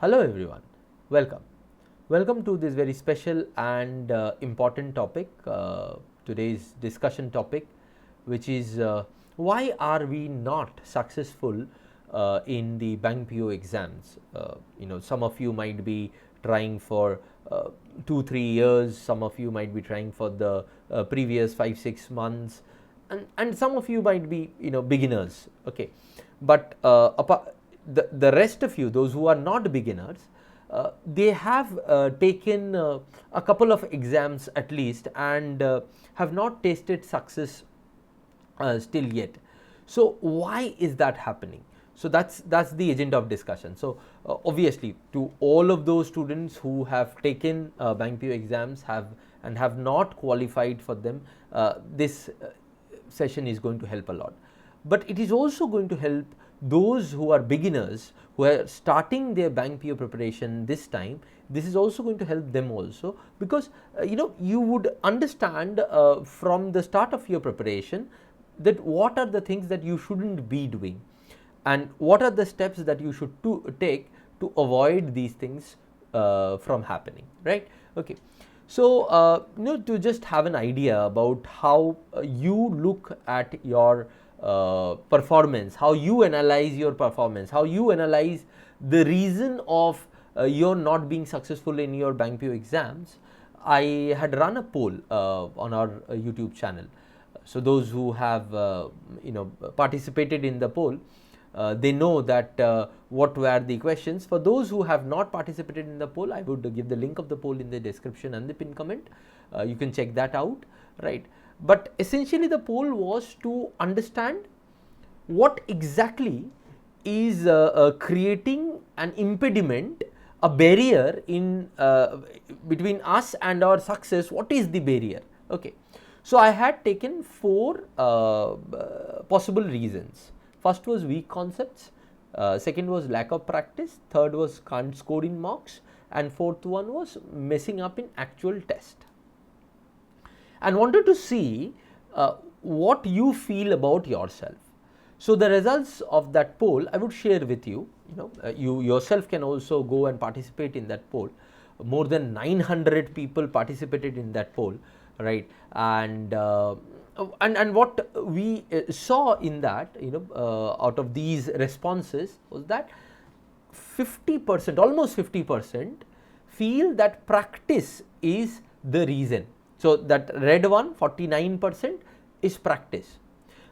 Hello everyone, welcome. Welcome to this very special and important topic, today's discussion topic, which is why are we not successful in the bank PO exams? Some of you might be trying for 2-3 years, some of you might be trying for the previous 5-6 months, and some of you might be beginners, okay, but the rest of you, those who are not beginners, they have taken a couple of exams at least and have not tasted success still yet. So why is that happening? So that's the agenda of discussion. So obviously, to all of those students who have taken bank PO exams have not qualified for them, this session is going to help a lot. But it is also going to help those who are beginners, who are starting their bank PO preparation this time. This is also going to help them also, because you would understand from the start of your preparation that what are the things that you shouldn't be doing and what are the steps that you should take to avoid these things from happening, right? Okay. So to just have an idea about how you look at your performance, how you analyze your performance, how you analyze the reason of your not being successful in your bank PO exams, I had run a poll on our YouTube channel. So those who have participated in the poll, they know that what were the questions. For those who have not participated in the poll, I would give the link of the poll in the description and the pin comment. You can check that out, right? But essentially the poll was to understand what exactly is creating an impediment, a barrier in between us and our success. What is the barrier? Okay. So I had taken 4 possible reasons. First was weak concepts, second was lack of practice, third was can't score in mocks, and fourth one was messing up in actual test. And wanted to see what you feel about yourself. So the results of that poll I would share with you. You yourself can also go and participate in that poll. More than 900 people participated in that poll, right? And what we saw in that, out of these responses was that 50%, almost 50% feel that practice is the reason. So that red one, 49%, is practice.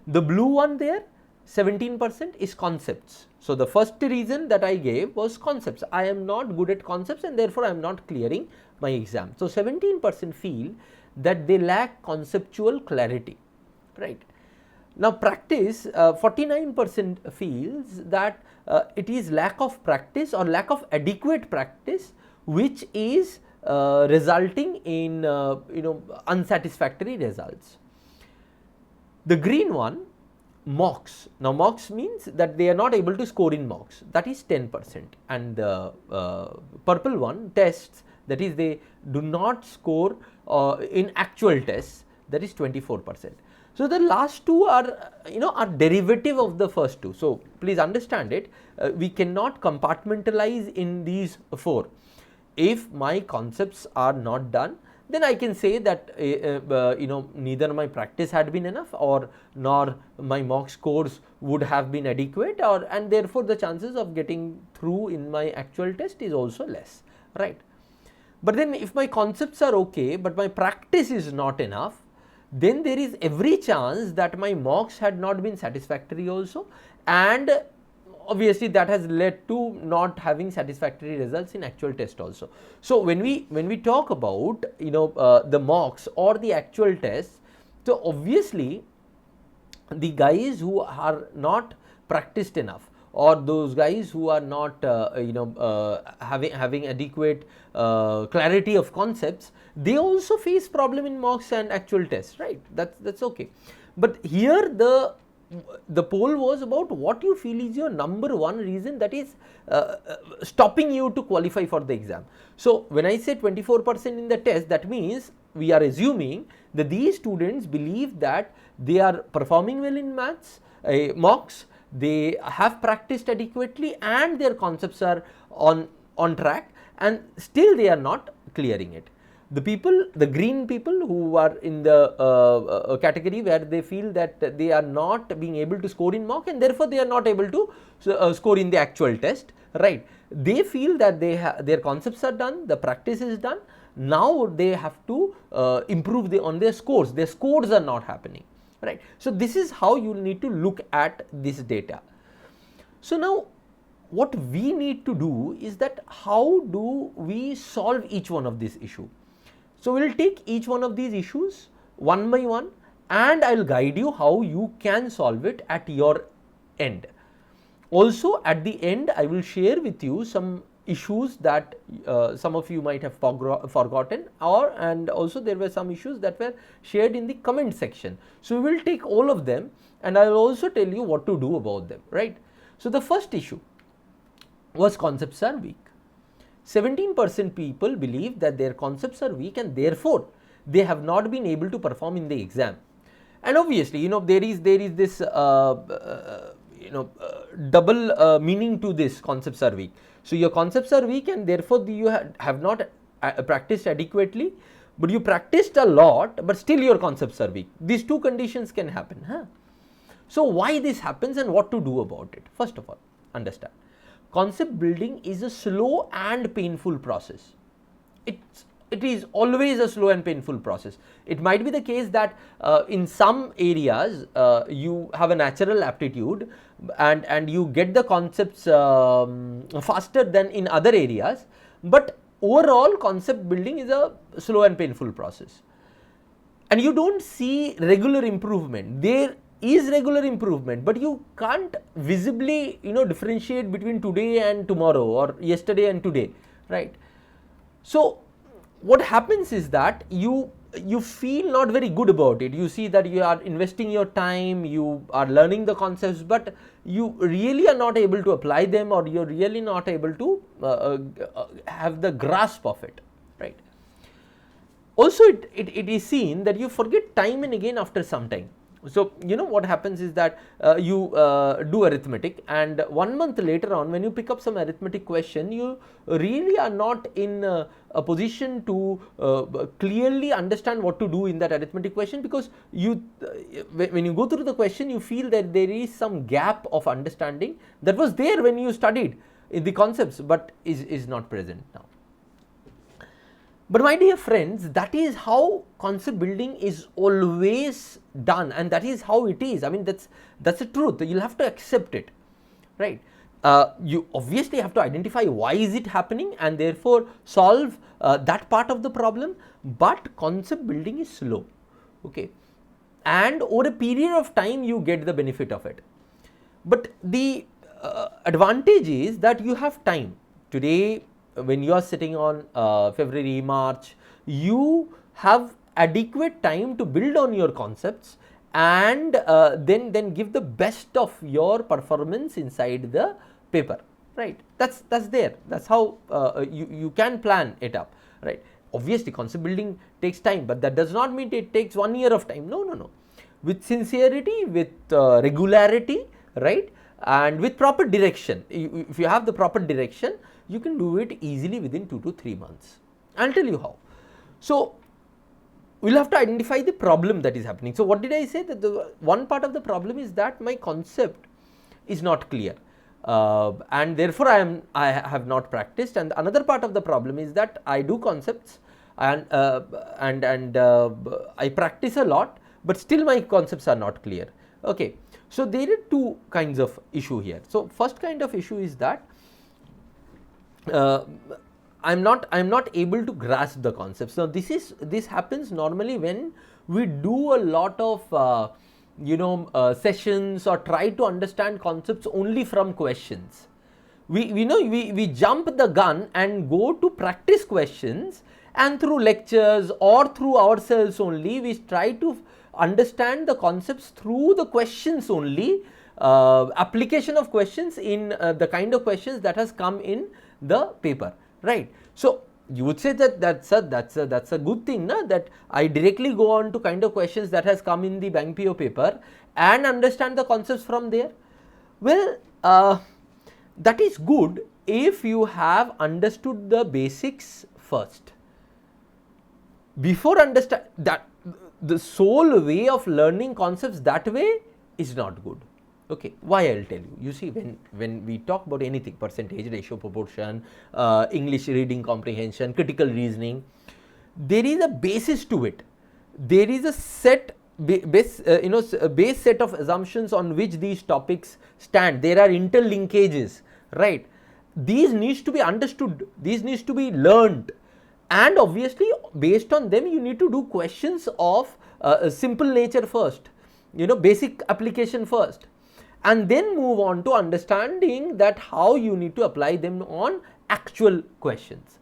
The blue one there, 17%, is concepts. So the first reason that I gave was concepts. I am not good at concepts and therefore I am not clearing my exam. So 17% feel that they lack conceptual clarity, right? Now practice, 49% feels that it is lack of practice or lack of adequate practice, which is resulting in unsatisfactory results. The green one, mocks. Now mocks means that they are not able to score in mocks, that is 10%, and the purple one, tests, that is they do not score in actual tests, that is 24%. So the last two are are derivative of the first two. So please understand it, we cannot compartmentalize in these 4. If my concepts are not done, then I can say that neither my practice had been enough or nor my mock scores would have been adequate, and therefore the chances of getting through in my actual test is also less, right? But then if my concepts are okay but my practice is not enough, then there is every chance that my mocks had not been satisfactory also, and obviously that has led to not having satisfactory results in actual test also. So when we talk about the mocks or the actual tests, so obviously the guys who are not practiced enough, or those guys who are not having adequate clarity of concepts, they also face problem in mocks and actual tests, right? That's okay. But here the poll was about what you feel is your number one reason that is stopping you to qualify for the exam. So when I say 24% in the test, that means we are assuming that these students believe that they are performing well in maths, mocks, they have practiced adequately, and their concepts are on on track, and still they are not clearing it. The people, the green people who are in the category where they feel that they are not being able to score in mock, and therefore they are not able to score in the actual test, right. They feel that their concepts are done, the practice is done, now they have to improve on their scores. Their scores are not happening, right. So this is how you need to look at this data. So now what we need to do is that how do we solve each one of these issues. So we will take each one of these issues one by one, and I will guide you how you can solve it at your end. Also at the end I will share with you some issues that some of you might have forgotten, and also there were some issues that were shared in the comment section. So we will take all of them, and I will also tell you what to do about them, right. So the first issue was concepts are weak. 17% people believe that their concepts are weak, and therefore they have not been able to perform in the exam. And obviously, there is this double meaning to this concepts are weak. So your concepts are weak, and therefore you have not practiced adequately, but you practiced a lot, but still your concepts are weak. These two conditions can happen. So why this happens and what to do about it? First of all, understand, concept building is a slow and painful process. It is always a slow and painful process. It might be the case that in some areas you have a natural aptitude and you get the concepts faster than in other areas, but overall concept building is a slow and painful process, and you don't see regular improvement. There is regular improvement, but you can't visibly differentiate between today and tomorrow, or yesterday and today, right. So what happens is that you feel not very good about it. You see that you are investing your time, you are learning the concepts, but you really are not able to apply them, or you're really not able to have the grasp of it, right. Also it is seen that you forget time and again after some time. So what happens is that you do arithmetic, and 1 month later on, when you pick up some arithmetic question, you really are not in a position to clearly understand what to do in that arithmetic question, because when you go through the question, you feel that there is some gap of understanding that was there when you studied in the concepts, but is not present now. But my dear friends, that is how concept building is always done, and that is how it is. I mean, that's the truth. You'll have to accept it, right. You obviously have to identify why is it happening, and therefore solve that part of the problem. But concept building is slow, okay, and over a period of time you get the benefit of it. But the advantage is that you have time. Today, when you are sitting on February, March, you have adequate time to build on your concepts, and then give the best of your performance inside the paper, right. That's there. That's how you can plan it up, right. Obviously concept building takes time, but that does not mean it takes 1 year of time. No. With sincerity, with regularity, right, and with proper direction. If you have the proper direction, you can do it easily within 2 to 3 months. I'll tell you how. So we'll have to identify the problem that is happening. So what did I say? That the one part of the problem is that my concept is not clear, and therefore I have not practiced. And another part of the problem is that I do concepts and I practice a lot, but still my concepts are not clear. Okay. So there are two kinds of issue here. So first kind of issue is that I'm not able to grasp the concepts. Now this happens normally when we do a lot of sessions, or try to understand concepts only from questions. We jump the gun and go to practice questions, and through lectures or through ourselves only we try to understand the concepts through the questions only, application of questions in the kind of questions that has come in the paper, right. So you would say that that's a good thing, na? That I directly go on to kind of questions that has come in the Bank PO paper and understand the concepts from there. Well, that is good if you have understood the basics first. Before understand that, the sole way of learning concepts that way is not good. Okay, why? I'll tell you. You see, when we talk about anything, percentage, ratio, proportion, English reading comprehension, critical reasoning, there is a basis to it. There is a set base set of assumptions on which these topics stand. There are interlinkages, right? These needs to be understood, these needs to be learned, and obviously based on them you need to do questions of simple nature first, basic application first, and then move on to understanding that how you need to apply them on actual questions.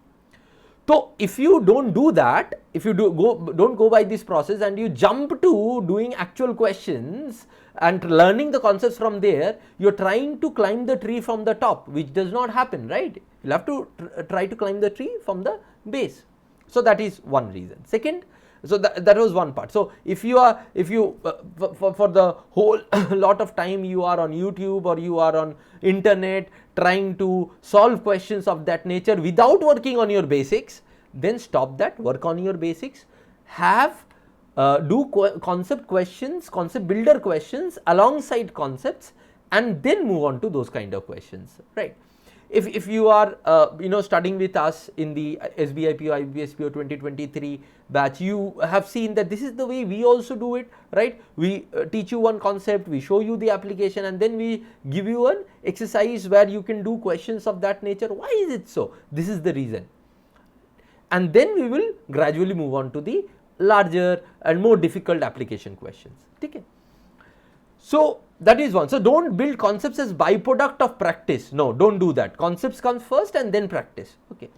So if you don't do that, if you don't go by this process and you jump to doing actual questions and learning the concepts from there, you're trying to climb the tree from the top, which does not happen, right? You'll have to try to climb the tree from the base. So that is one reason. Second, so that was one part. So if you for the whole lot of time you are on YouTube or you are on internet trying to solve questions of that nature without working on your basics, then stop that, work on your basics, do concept questions, concept builder questions alongside concepts, and then move on to those kind of questions, right? If you are studying with us in the SBI PO IBPS PO 2023 batch, you have seen that this is the way we also do it, right? We teach you one concept, we show you the application, and then we give you an exercise where you can do questions of that nature. Why is it so? This is the reason. And then we will gradually move on to the larger and more difficult application questions. Okay. So that is one. So don't build concepts as byproduct of practice. No, don't do that. Concepts come first and then practice. Okay.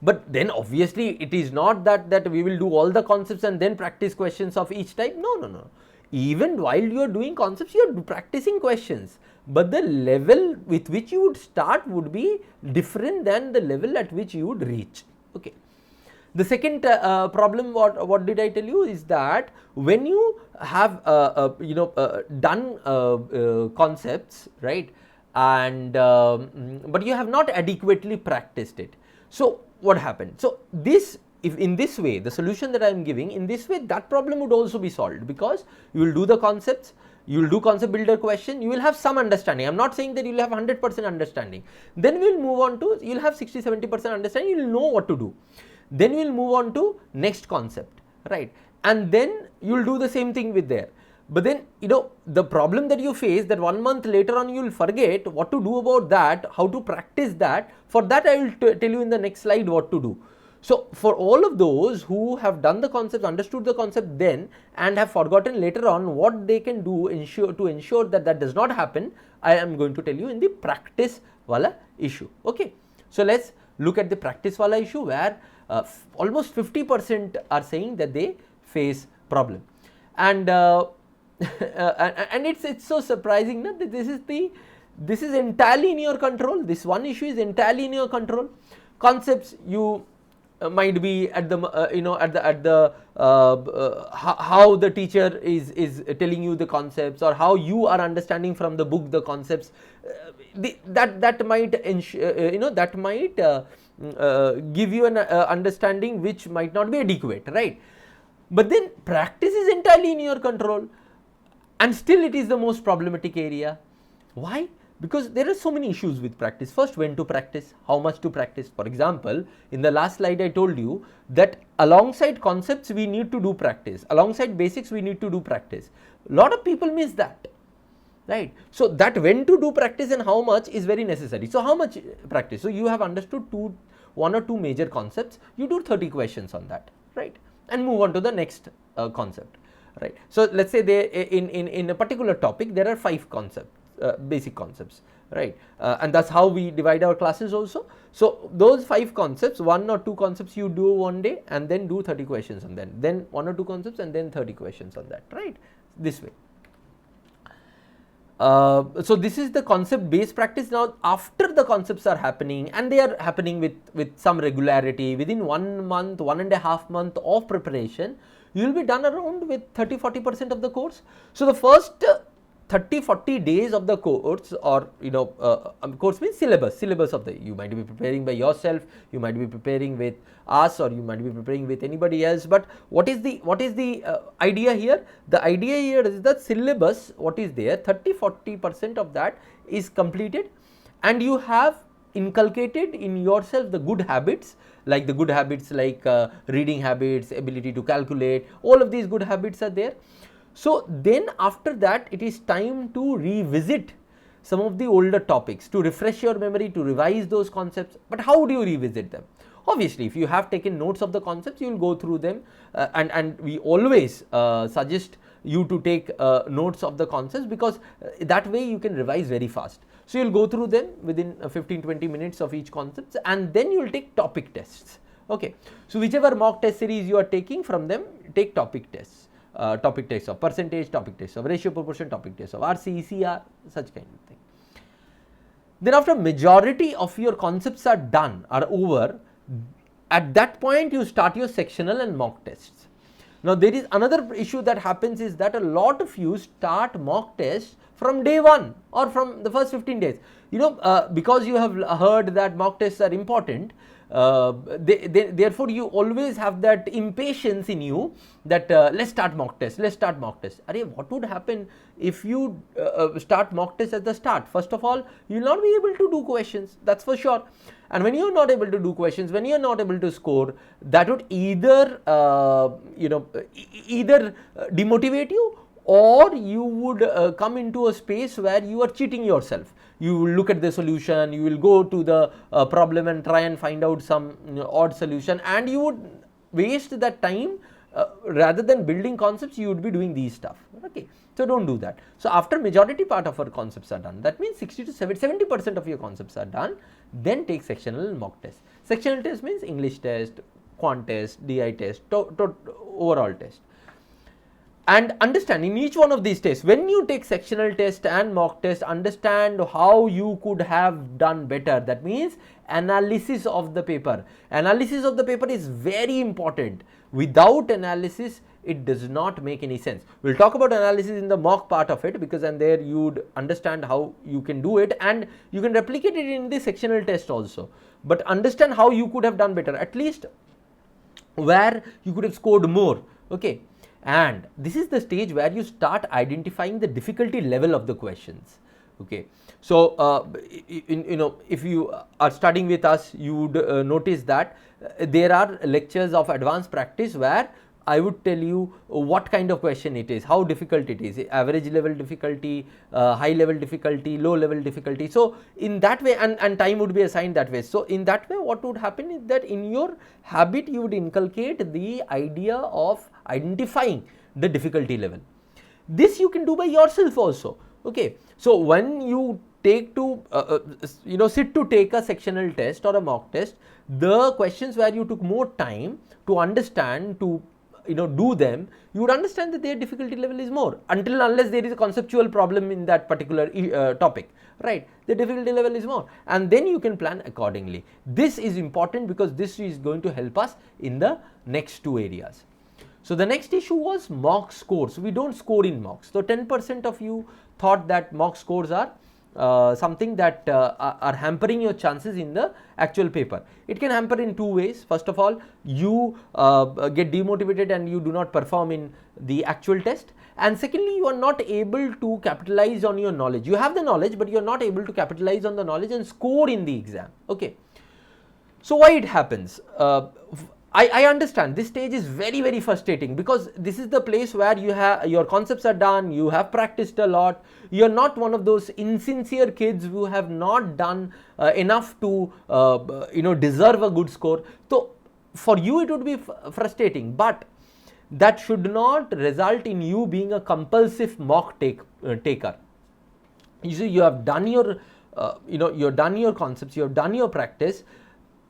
But then obviously it is not that we will do all the concepts and then practice questions of each type. No. Even while you are doing concepts, you are practicing questions, but the level with which you would start would be different than the level at which you would reach. Okay. The second problem, what did I tell you, is that when you have done concepts, right, and but you have not adequately practiced it. So what happened? So this, if in this way, the solution that I am giving, in this way, that problem would also be solved, because you will do the concepts, you will do concept builder question, you will have some understanding. I am not saying that you will have 100% understanding. Then we will move on to, you will have 60-70% understanding, you will know what to do. Then we will move on to next concept, right? And then you will do the same thing with there. But then, the problem that you face, that 1 month later on you will forget what to do about that, how to practice that. For that I will tell you in the next slide what to do. So for all of those who have done the concepts, understood the concept then, and have forgotten later on what they can do to ensure that that does not happen, I am going to tell you in the practice wala issue. Okay. So let's look at the practice wala issue, where almost 50% are saying that they face problem, and and it's so surprising that this is entirely in your control. This one issue is entirely in your control. Concepts, you might be at the how the teacher is telling you the concepts, or how you are understanding from the book the concepts. That might give you an understanding which might not be adequate, right? But then practice is entirely in your control, and still it is the most problematic area. Why? Because there are so many issues with practice. First, when to practice, how much to practice. For example, in the last slide I told you that alongside concepts we need to do practice, alongside basics we need to do practice. A lot of people miss that, right? So that when to do practice and how much is very necessary. So how much practice? So you have understood one or two major concepts, you do 30 questions on that, right? And move on to the next concept, right? So let's say in a particular topic there are 5 concepts, basic concepts, right? And that's how we divide our classes also. So those 5 concepts, 1 or 2 concepts you do one day, and then do 30 questions on them, then 1 or 2 concepts and then 30 questions on that, right? This way. So this is the concept based practice. Now after the concepts are happening, and they are happening with some regularity, within 1 month, 1.5 months of preparation, you will be done around with 30-40% of the course. So the first 30-40 days of the course, or course means syllabus of the, you might be preparing by yourself, you might be preparing with us, or you might be preparing with anybody else. But what is the idea here? The idea here is that syllabus, what is there, 30-40% of that is completed, and you have inculcated in yourself the good habits, like reading habits, ability to calculate, all of these good habits are there. So then after that, it is time to revisit some of the older topics, to refresh your memory, to revise those concepts. But how do you revisit them? Obviously, if you have taken notes of the concepts, you will go through them, and we always suggest you to take notes of the concepts, because that way you can revise very fast. So you will go through them within 15-20 minutes of each concept, and then you will take topic tests. Okay. So whichever mock test series you are taking, from them take topic tests. Topic tests of percentage, topic tests of ratio proportion, topic tests of RC, CR, such kind of thing. Then after majority of your concepts are done, are over, at that point you start your sectional and mock tests. Now there is another issue that happens, is that a lot of you start mock tests from day 1 or from the first 15 days. Because you have heard that mock tests are important, therefore you always have that impatience in you that let's start mock test, Arey, what would happen if you start mock test at the start? First of all, you will not be able to do questions, that's for sure. And when you are not able to do questions, when you are not able to score, that would either demotivate you, or you would come into a space where you are cheating yourself. You will look at the solution, you will go to the problem and try and find out some odd solution, and you would waste that time. Rather than building concepts, you would be doing these stuff. Okay, so don't do that. So after majority part of our concepts are done, that means 60 to 70% of your concepts are done, then take sectional mock test. Sectional test means English test, quant test, DI test, overall test. And understand, in each one of these tests, when you take sectional test and mock test, understand how you could have done better. That means analysis of the paper. Analysis of the paper is very important. Without analysis, it does not make any sense. We'll talk about analysis in the mock part of it, because and there you would understand how you can do it, and you can replicate it in the sectional test also. But understand how you could have done better, at least where you could have scored more. Okay. And this is the stage where you start identifying the difficulty level of the questions. Okay. So if you are studying with us, you would notice that there are lectures of advanced practice where I would tell you what kind of question it is, how difficult it is, average level difficulty, high level difficulty, low level difficulty. So in that way, and time would be assigned that way. So in that way, what would happen is that in your habit, you would inculcate the idea of identifying the difficulty level. This you can do by yourself also. Okay. So when you take to sit to take a sectional test or a mock test, the questions where you took more time to understand, to do them, you would understand that their difficulty level is more, until unless there is a conceptual problem in that particular topic, right? The difficulty level is more, and then you can plan accordingly. This is important because this is going to help us in the next two areas. So the next issue was mock scores. We don't score in mocks. So 10% of you thought that mock scores are something that are hampering your chances in the actual paper. It can hamper in two ways. First of all, you get demotivated and you do not perform in the actual test, and secondly, you are not able to capitalize on your knowledge. You have the knowledge, but you are not able to capitalize on the knowledge and score in the exam. Okay. So why it happens? I understand this stage is very, very frustrating, because this is the place where you have your concepts are done, you have practiced a lot, you are not one of those insincere kids who have not done enough to deserve a good score. So for you it would be frustrating, but that should not result in you being a compulsive mock taker. You see, you have done your you have done your concepts, you have done your practice.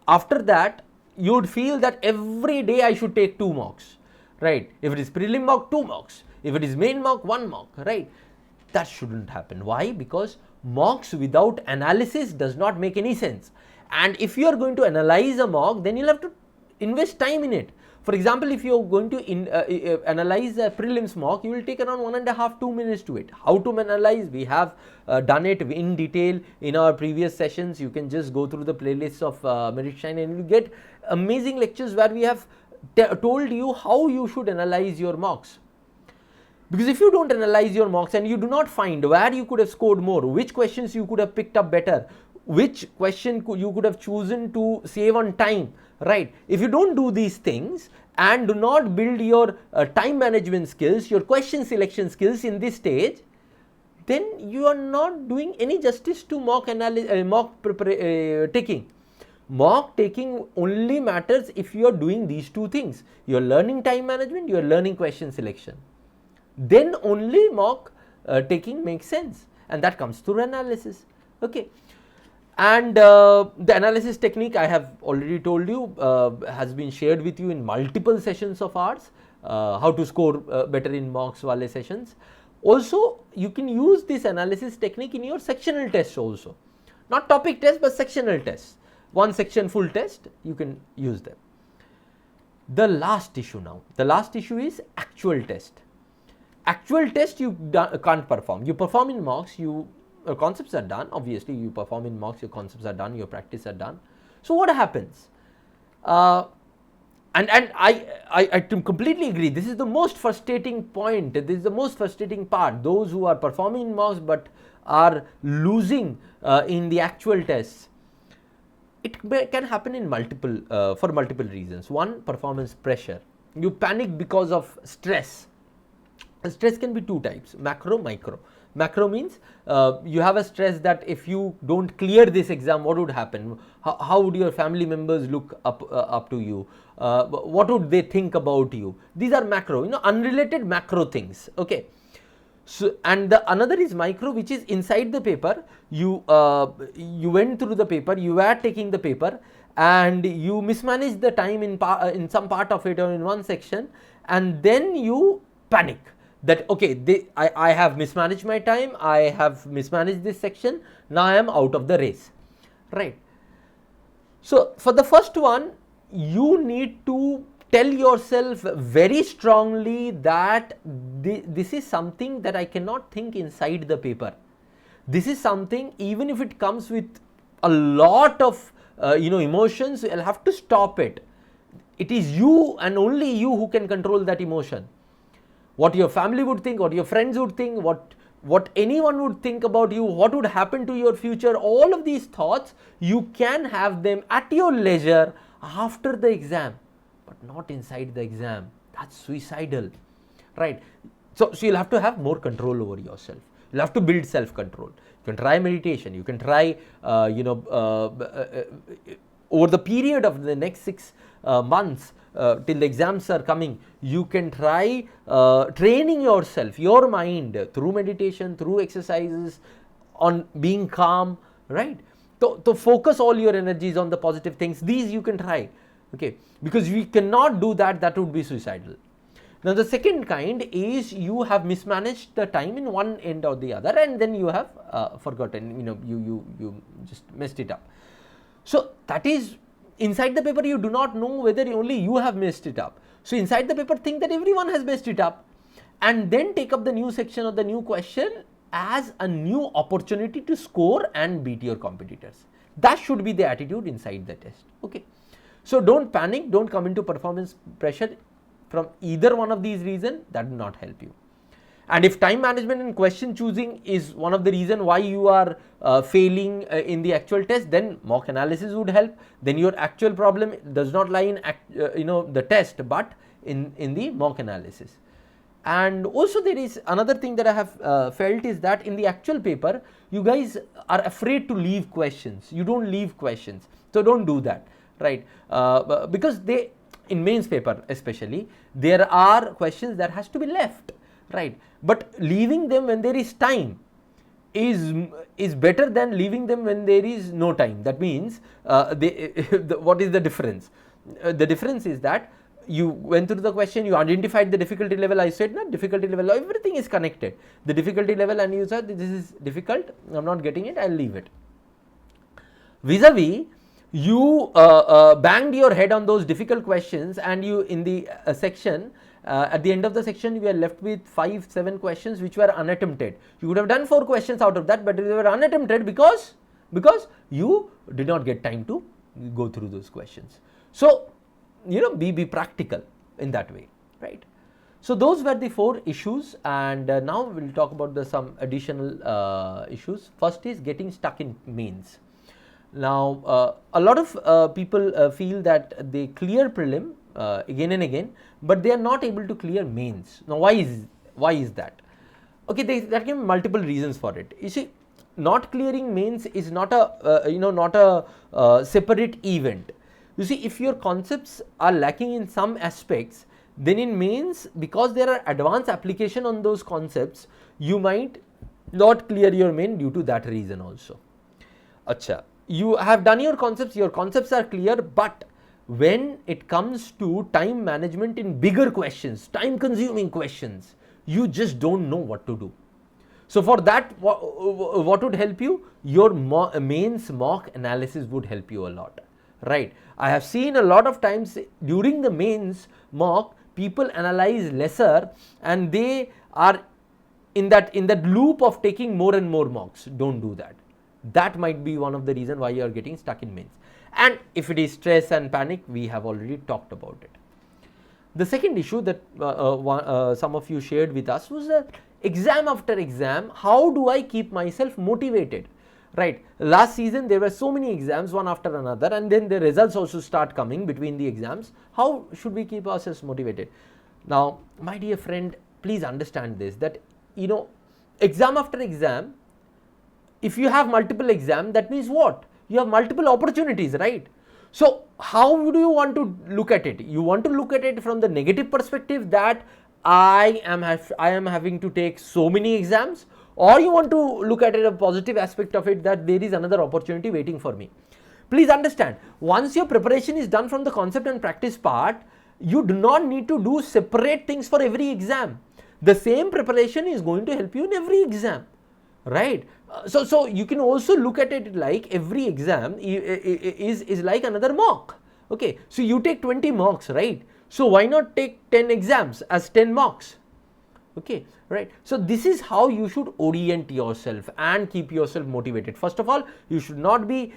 After that, you would feel that every day I should take 2 mocks, right? If it is prelim mock, 2 mocks. If it is main mock, 1 mock, right? That shouldn't happen. Why? Because mocks without analysis does not make any sense. And if you are going to analyze a mock, then you'll have to invest time in it. For example, if you are going to analyze a prelims mock, you will take around 1.5 to 2 minutes to it. How to analyze? We have done it in detail in our previous sessions. You can just go through the playlists of Merit Shine and you get amazing lectures where we have told you how you should analyze your mocks. Because if you don't analyze your mocks and you do not find where you could have scored more, which questions you could have picked up better, which question you could have chosen to save on time, right? If you don't do these things and do not build your time management skills, your question selection skills in this stage, then you are not doing any justice to mock taking. Mock taking only matters if you are doing these two things. You are learning time management, you are learning question selection. Then only mock taking makes sense, and that comes through analysis. Okay. And the analysis technique I have already told you has been shared with you in multiple sessions of ours, how to score better in mocks wale sessions. Also, you can use this analysis technique in your sectional tests also, not topic tests but sectional tests. One section full test, you can use them. The last issue now, the last issue is actual test. Actual test you can't perform. You perform in mocks, your concepts are done. Obviously, you perform in mocks, your concepts are done, your practice are done. So what happens? And I completely agree. This is the most frustrating point. This is the most frustrating part. Those who are performing in mocks but are losing in the actual tests. It can happen in for multiple reasons. One, performance pressure. You panic because of stress. Stress can be two types: macro, micro. Macro means you have a stress that if you don't clear this exam, what would happen? How would your family members look up to you? What would they think about you? These are macro, unrelated macro things. Okay. So, and another is micro, which is inside the paper. You went through the paper, you were taking the paper, and you mismanaged the time in some part of it or in one section, and then you panic that okay, I have mismanaged my time, I have mismanaged this section, now I am out of the race, right? So for the first one, you need to tell yourself very strongly that this is something that I cannot think inside the paper. This is something, even if it comes with a lot of emotions, I'll have to stop it. It is you and only you who can control that emotion. What your family would think, what your friends would think, what anyone would think about you, what would happen to your future, all of these thoughts, you can have them at your leisure after the exam, but not inside the exam. That's suicidal, right? So you'll have to have more control over yourself. You'll have to build self-control. You can try meditation. You can try, over the period of the next 6 months, till the exams are coming, you can try training yourself, your mind, through meditation, through exercises, on being calm, right? To focus all your energies on the positive things. These you can try, okay? Because we cannot do that, that would be suicidal. Now the second kind is you have mismanaged the time in one end or the other, and then you have forgotten, you just messed it up. So that is, inside the paper you do not know whether only you have messed it up. So inside the paper think that everyone has messed it up, and then take up the new section or the new question as a new opportunity to score and beat your competitors. That should be the attitude inside the test, okay? So don't panic, don't come into performance pressure from either one of these reasons. That will not help you. And if time management and question choosing is one of the reasons why you are failing in the actual test, then mock analysis would help. Then your actual problem does not lie in the test, but in the mock analysis. And also there is another thing that I have felt is that in the actual paper, you guys are afraid to leave questions. You don't leave questions. So don't do that, right? Because in mains paper especially, there are questions that has to be left, right? But leaving them when there is time is better than leaving them when there is no time. That means what is the difference? The difference is that you went through the question, you identified the difficulty level. I said, no, difficulty level, everything is connected. The difficulty level, and you said this is difficult, I'm not getting it, I'll leave it. Vis-a-vis, you banged your head on those difficult questions, and you in the section, at the end of the section you were left with 5-7 questions which were unattempted. You could have done 4 questions out of that, but they were unattempted because you did not get time to go through those questions. So be practical in that way, right? So those were the 4 issues, and now we'll talk about some additional issues. First is getting stuck in mains. Now a lot of people feel that they clear prelim again and again, but they are not able to clear mains. Now why is that? Okay, there can be multiple reasons for it. You see, not clearing mains is not a separate event. You see, if your concepts are lacking in some aspects, then in mains, because there are advanced application on those concepts, you might not clear your main due to that reason also. Acha, you have done your concepts are clear, but when it comes to time management in bigger questions, time consuming questions, you just don't know what to do. So for that, what would help you? Your mains mock analysis would help you a lot, right? I have seen a lot of times during the mains mock, people analyze lesser and they are in that loop of taking more and more mocks. Don't do that. That might be one of the reasons why you are getting stuck in mains. And if it is stress and panic, we have already talked about it. The second issue that some of you shared with us was that exam after exam, how do I keep myself motivated? Right, last season there were so many exams one after another, and then the results also start coming between the exams. How should we keep ourselves motivated? Now my dear friend, please understand this, that exam after exam, if you have multiple exams, that means what? You have multiple opportunities, right? So how do you want to look at it? You want to look at it from the negative perspective that I am having to take so many exams, or you want to look at it a positive aspect of it, that there is another opportunity waiting for me. Please understand, once your preparation is done from the concept and practice part, you do not need to do separate things for every exam. The same preparation is going to help you in every exam, right? So you can also look at it like every exam is like another mock. Okay, so you take 20 mocks, right? So why not take 10 exams as 10 mocks? Okay, right? So this is how you should orient yourself and keep yourself motivated. First of all, you should not be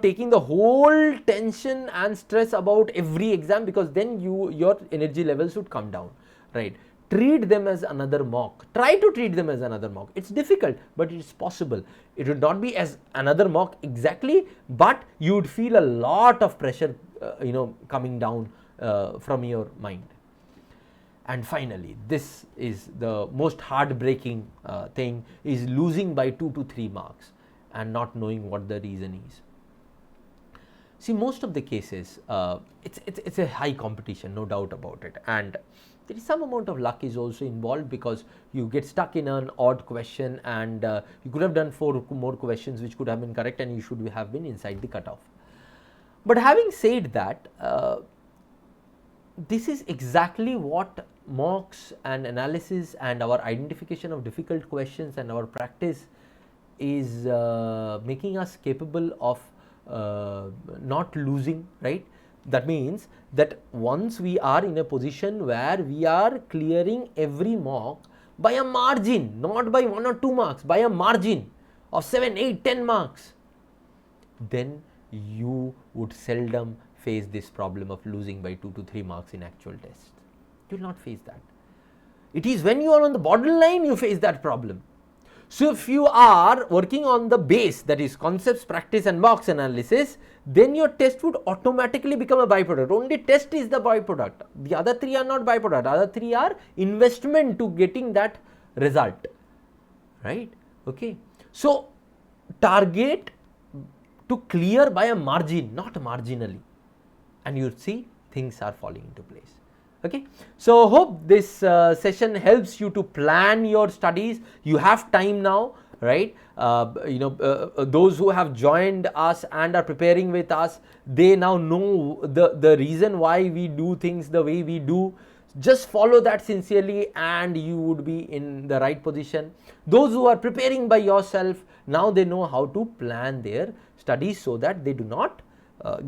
taking the whole tension and stress about every exam, because then your energy levels would come down, right? Treat them as another mock. Try to treat them as another mock. It's difficult, but it's possible. It would not be as another mock exactly, but you would feel a lot of pressure coming down from your mind. And finally, this is the most heartbreaking thing, is losing by 2 to 3 marks and not knowing what the reason is. See, most of the cases, it's a high competition, no doubt about it, and there is some amount of luck is also involved, because you get stuck in an odd question and you could have done 4 more questions which could have been correct, and you should have been inside the cutoff. But having said that, this is exactly what mocks and analysis and our identification of difficult questions and our practice is making us capable of not losing, right? That means that once we are in a position where we are clearing every mock by a margin, not by 1 or 2 marks, by a margin of 7, 8, 10 marks, then you would seldom face this problem of losing by 2 to 3 marks in actual tests. You will not face that. It is when you are on the borderline you face that problem. So if you are working on the base, that is concepts, practice and mocks analysis, then your test would automatically become a byproduct. Only test is the byproduct. The other 3 are not byproduct. Other 3 are investment to getting that result, right? Okay. So target to clear by a margin, not marginally, and you see things are falling into place. Okay, so hope this session helps you to plan your studies. You have time now, right? Those who have joined us and are preparing with us, they now know the reason why we do things the way we do. Just follow that sincerely and you would be in the right position. Those who are preparing by yourself, now they know how to plan their studies so that they do not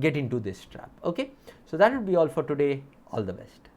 get into this trap. Okay, so that would be all for today. All the best.